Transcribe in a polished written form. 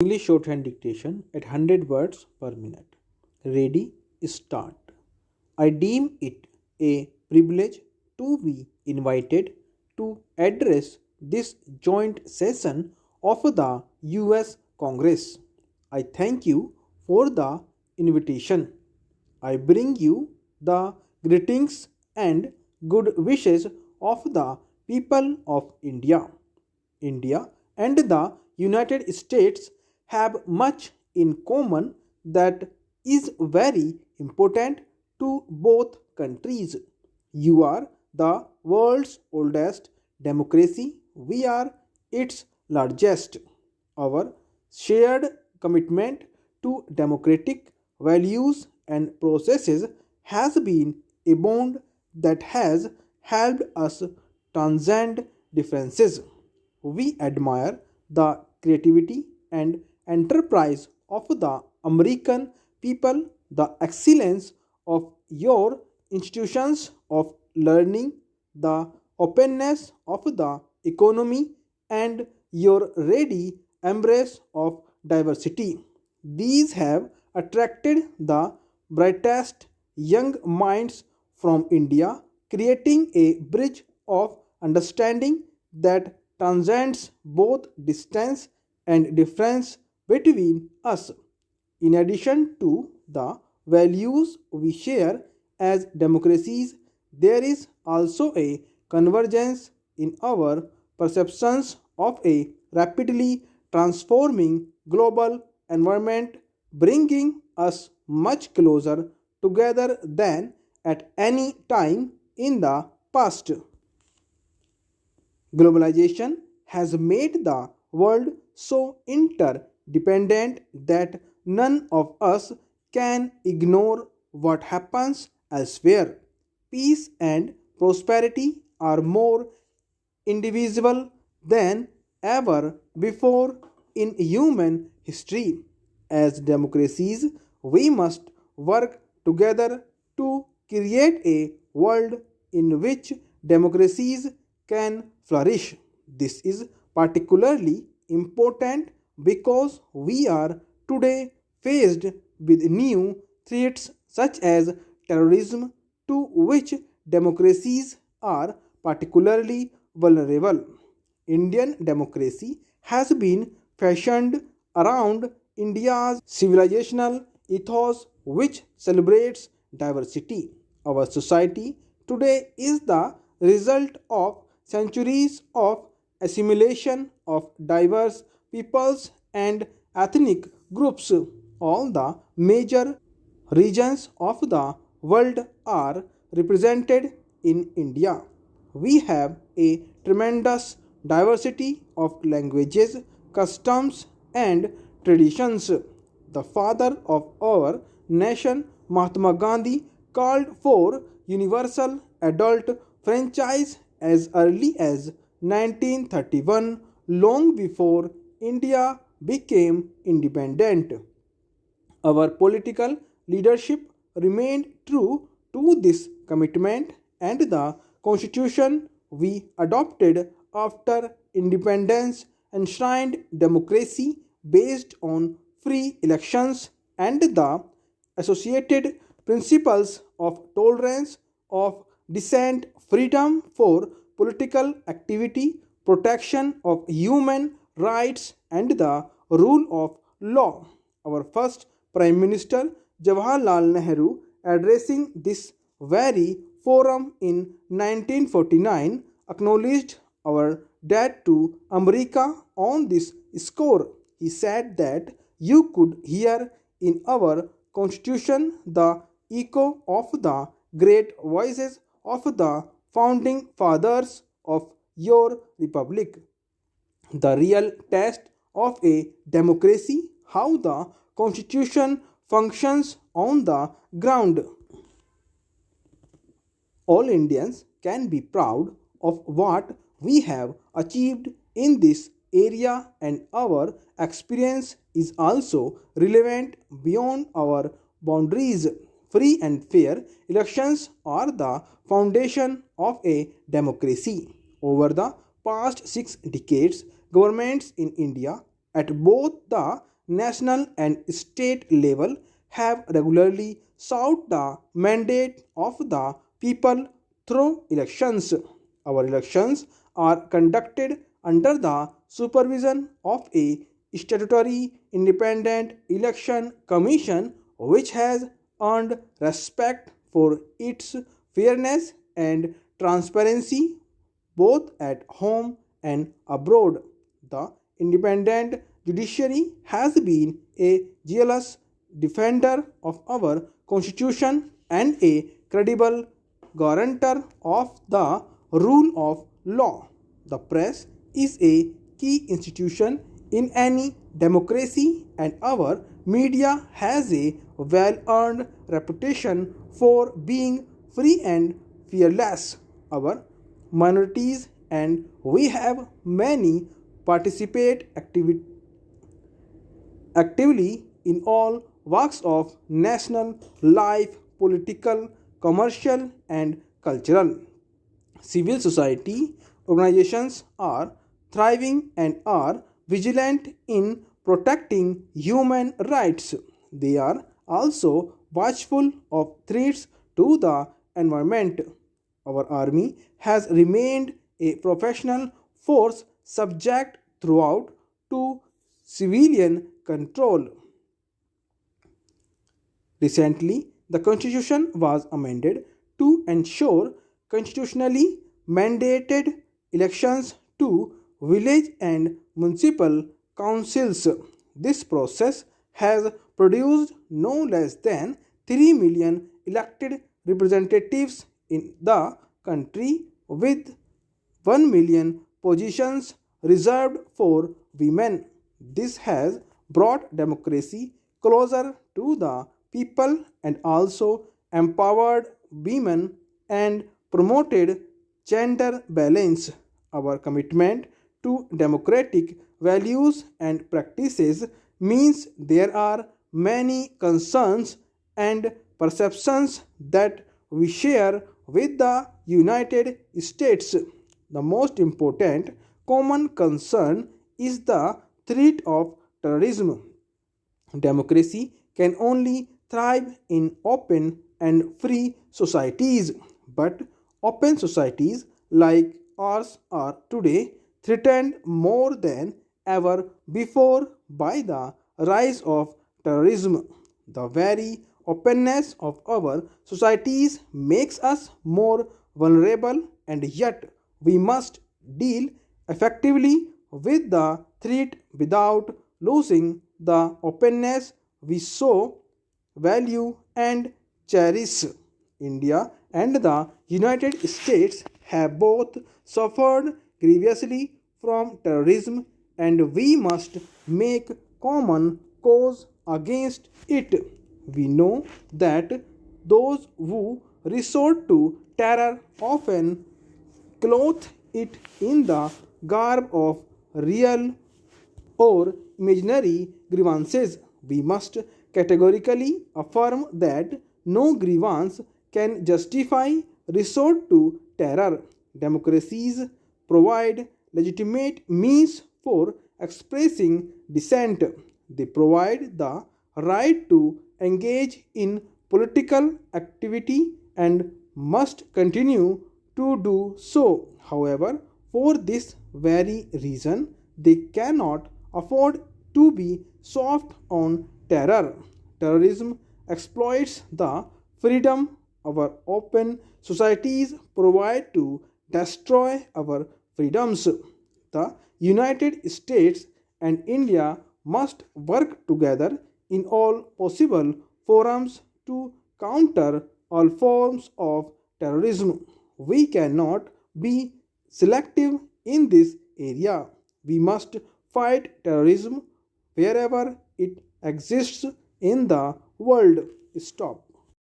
English shorthand dictation at 100 words per minute. Ready, start. I deem it a privilege to be invited to address this joint session of the US Congress. I thank you for the invitation. I bring you the greetings and good wishes of the people of India. India and the United States have much in common that is very important to both countries. You are the world's oldest democracy, we are its largest. Our shared commitment to democratic values and processes has been a bond that has helped us transcend differences. We admire the creativity and enterprise of the American people, the excellence of your institutions of learning, the openness of the economy, and your ready embrace of diversity. These have attracted the brightest young minds from India, creating a bridge of understanding that transcends both distance and difference between us. In addition to the values we share as democracies, there is also a convergence in our perceptions of a rapidly transforming global environment, bringing us much closer together than at any time in the past. Globalization has made the world so interdependent that none of us can ignore what happens elsewhere. Peace and prosperity are more indivisible than ever before in human history. As democracies, we must work together to create a world in which democracies can flourish. This is particularly important because we are today faced with new threats such as terrorism, to which democracies are particularly vulnerable. Indian democracy has been fashioned around India's civilizational ethos, which celebrates diversity. Our society today is the result of centuries of assimilation of diverse peoples and ethnic groups. All the major regions of the world are represented in India. We have a tremendous diversity of languages, customs, and traditions. The father of our nation, Mahatma Gandhi, called for universal adult franchise as early as 1931, long before India became independent. Our political leadership remained true to this commitment, and the constitution we adopted after independence enshrined democracy based on free elections and the associated principles of tolerance of dissent, freedom for political activity, protection of human rights, and the rule of law. Our first Prime Minister Jawaharlal Nehru, addressing this very forum in 1949, acknowledged our debt to America on this score. He said that you could hear in our constitution the echo of the great voices of the founding fathers of your republic. The real test of a democracy, how the constitution functions on the ground. All Indians can be proud of what we have achieved in this area, and our experience is also relevant beyond our boundaries. Free and fair elections are the foundation of a democracy. Over the past 6 decades, governments in India at both the national and state level have regularly sought the mandate of the people through elections. Our elections are conducted under the supervision of a statutory independent election commission which has earned respect for its fairness and transparency both at home and abroad. The independent judiciary has been a zealous defender of our constitution and a credible guarantor of the rule of law. The press is a key institution in any democracy, and our media has a well earned reputation for being free and fearless. Our minorities and we have many participate actively in all walks of national life, political, commercial, and cultural. Civil society organizations are thriving and are vigilant in protecting human rights. They are also watchful of threats to the environment. Our army has remained a professional force subject throughout to civilian control. Recently, the Constitution was amended to ensure constitutionally mandated elections to village and municipal councils. This process has produced no less than 3 million elected representatives in the country, with 1 million positions reserved for women. This has brought democracy closer to the people and also empowered women and promoted gender balance. Our commitment to democratic values and practices means there are many concerns and perceptions that we share with the United States. The most important common concern is the threat of terrorism. Democracy can only thrive in open and free societies, but open societies like ours are today threatened more than ever before by the rise of terrorism. The very openness of our societies makes us more vulnerable, and yet we must deal effectively with the threat without losing the openness we so value and cherish. India and the United States have both suffered grievously from terrorism, and we must make common cause against it. We know that those who resort to terror often clothe it in the garb of real or imaginary grievances. We must categorically affirm that no grievance can justify resort to terror. Democracies provide legitimate means for expressing dissent. They provide the right to engage in political activity and must continue to do so. However, for this very reason, they cannot afford to be soft on terror. Terrorism exploits the freedom our open societies provide to destroy our freedoms. The United States and India must work together in all possible forums to counter all forms of terrorism. We cannot be selective in this area. We must fight terrorism wherever it exists in the world. Stop.